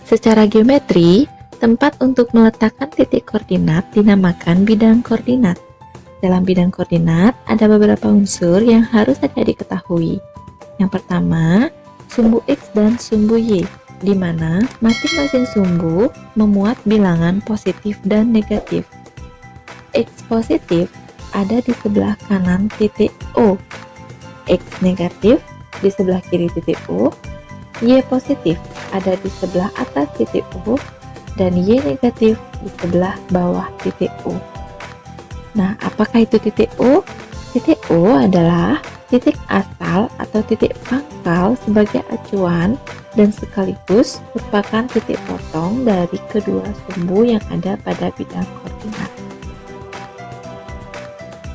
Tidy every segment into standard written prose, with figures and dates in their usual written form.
Secara geometri, tempat untuk meletakkan titik koordinat dinamakan bidang koordinat. Dalam bidang koordinat, ada beberapa unsur yang harus saja diketahui. Yang pertama, sumbu X dan sumbu Y, di mana masing-masing sumbu memuat bilangan positif dan negatif. X positif ada di sebelah kanan titik O, X negatif di sebelah kiri titik O, Y positif ada di sebelah atas titik O, dan Y negatif di sebelah bawah titik O. Nah, apakah itu titik O? Titik O adalah titik asal atau titik pangkal sebagai acuan dan sekaligus merupakan titik potong dari kedua sumbu yang ada pada bidang koordinat.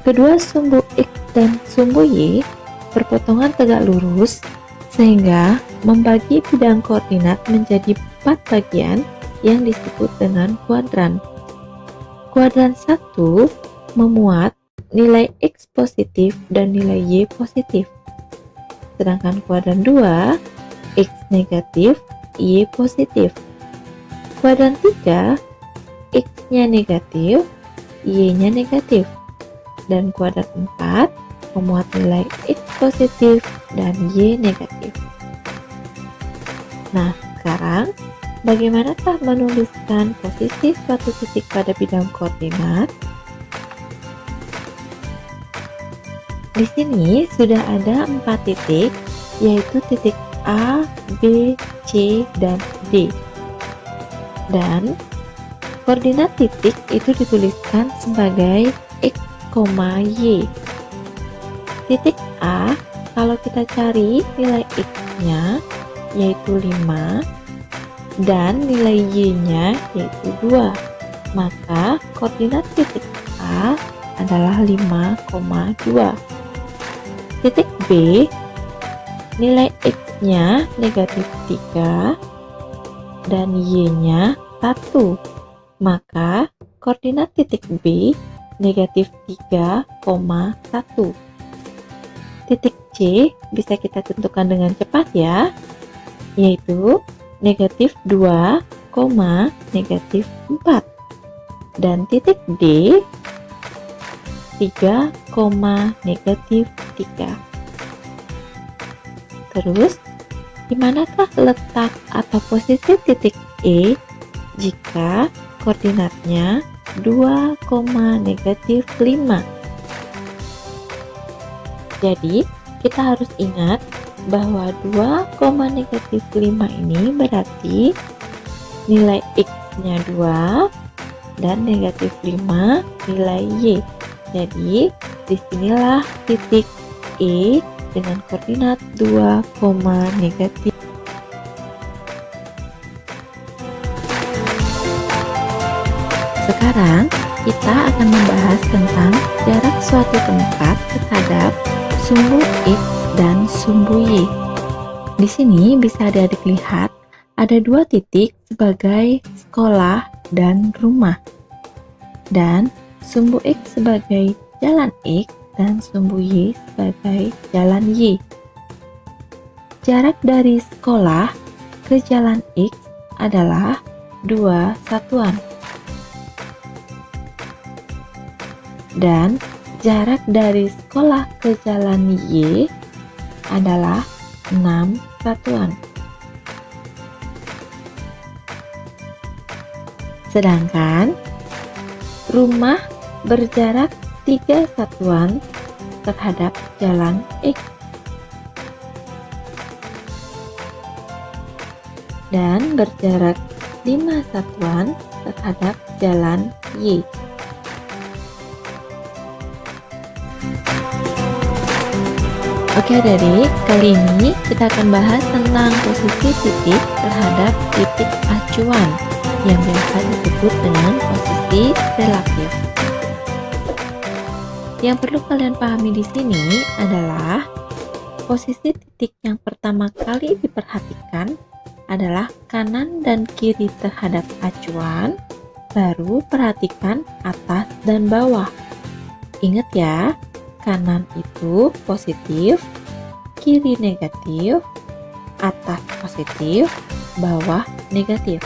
Kedua sumbu X dan sumbu Y berpotongan tegak lurus sehingga membagi bidang koordinat menjadi 4 bagian yang disebut dengan kuadran. Kuadran 1 memuat nilai X positif dan nilai Y positif. Sedangkan kuadran 2, X negatif, Y positif. Kuadran 3, X-nya negatif, Y-nya negatif. Dan kuadran 4 memuat nilai X positif dan Y negatif. Nah, sekarang bagaimanakah menuliskan posisi suatu titik pada bidang koordinat? Di sini sudah ada 4 titik, yaitu titik A, B, C, dan D. Dan koordinat titik itu dituliskan sebagai X, Y. Titik A, kalau kita cari nilai X-nya yaitu 5 dan nilai Y-nya yaitu 2, maka koordinat titik A adalah 5,2. Titik B, nilai X-nya negatif 3 dan Y-nya 1, maka koordinat titik B negatif 3,1. Titik C bisa kita tentukan dengan cepat ya, yaitu negatif 2, negatif 4. Dan titik D 3, negatif 3. Terus, di manakah letak atau posisi titik E jika koordinatnya 2, negatif 5? Jadi, kita harus ingat bahwa 2, negatif 5 ini berarti nilai X-nya 2 dan negatif 5 nilai Y. Jadi, disinilah titik E dengan koordinat 2, negatif. Sekarang, kita akan membahas tentang jarak suatu tempat terhadap sumbu X dan sumbu Y. Di sini bisa adik-adik lihat ada 2 titik sebagai sekolah dan rumah, dan sumbu X sebagai jalan X dan sumbu Y sebagai jalan Y. Jarak dari sekolah ke jalan X adalah 2 satuan. Dan jarak dari sekolah ke jalan Y adalah 6 satuan. Sedangkan rumah berjarak 3 satuan terhadap jalan X. Dan berjarak 5 satuan terhadap jalan Y. Oke adik-adik, kali ini kita akan bahas tentang posisi titik terhadap titik acuan yang biasa disebut dengan posisi relatif. Yang perlu kalian pahami di sini adalah posisi titik yang pertama kali diperhatikan adalah kanan dan kiri terhadap acuan, baru perhatikan atas dan bawah. Ingat ya, kanan itu positif, kiri negatif, atas positif, bawah negatif.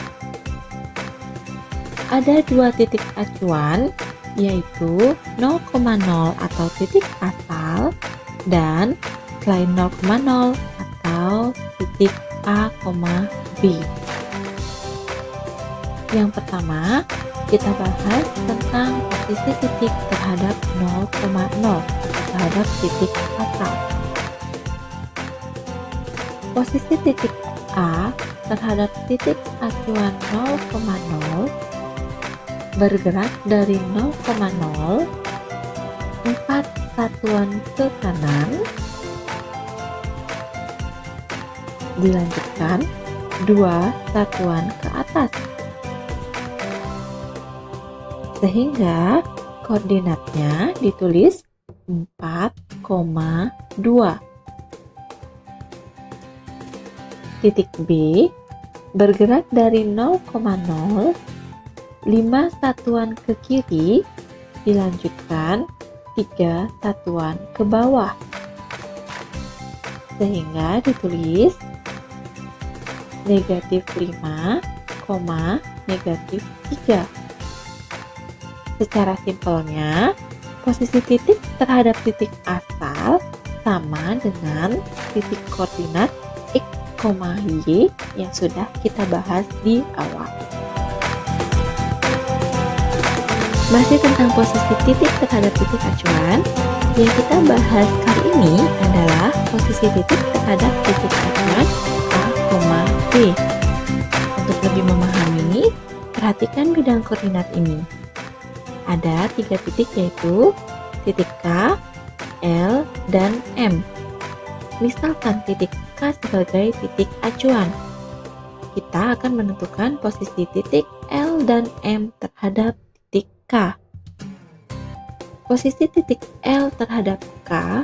Ada dua titik acuan, yaitu 0,0 atau titik asal dan selain 0,0 atau titik A, B. Yang pertama, kita bahas tentang posisi titik terhadap 0,0 atau terhadap titik asal. Posisi titik A terhadap titik acuan 0,0 bergerak dari 0,0 4 satuan ke kanan, dilanjutkan 2 satuan ke atas, sehingga koordinatnya ditulis 4,2. Titik B bergerak dari 0,0 5 satuan ke kiri, dilanjutkan 3 satuan ke bawah, sehingga ditulis negatif 5, negatif 3. Secara simpelnya, posisi titik terhadap titik asal sama dengan titik koordinat X, Y yang sudah kita bahas di awal. Masih tentang posisi titik terhadap titik acuan, yang kita bahas kali ini adalah posisi titik terhadap titik acuan A, B. Untuk lebih memahami, perhatikan bidang koordinat ini. Ada 3 titik, yaitu titik K, L, dan M. Misalkan titik K sebagai titik acuan, kita akan menentukan posisi titik L dan M terhadap titik K. Posisi titik L terhadap K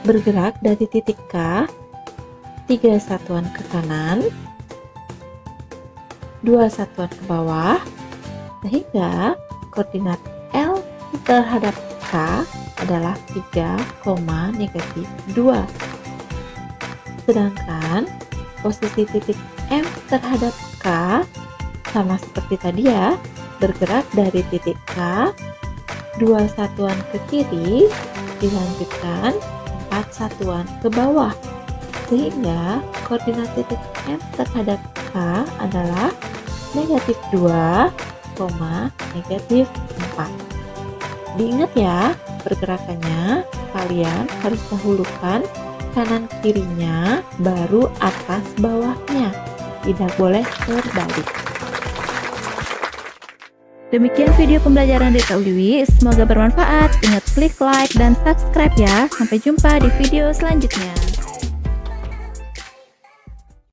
bergerak dari titik K 3 satuan ke kanan, 2 satuan ke bawah, sehingga koordinat L terhadap K adalah 3, negatif 2. Sedangkan posisi titik M terhadap K sama seperti tadi ya, bergerak dari titik K 2 satuan ke kiri, dilanjutkan 4 satuan ke bawah, sehingga koordinat titik M terhadap K adalah negatif 2, negatif 4. Diingat ya, pergerakannya kalian harus dahulukan kanan kirinya, baru atas bawahnya, tidak boleh terbalik. Demikian video pembelajaran dari Kak Wiwi, semoga bermanfaat. Ingat klik like dan subscribe ya. Sampai jumpa di video selanjutnya.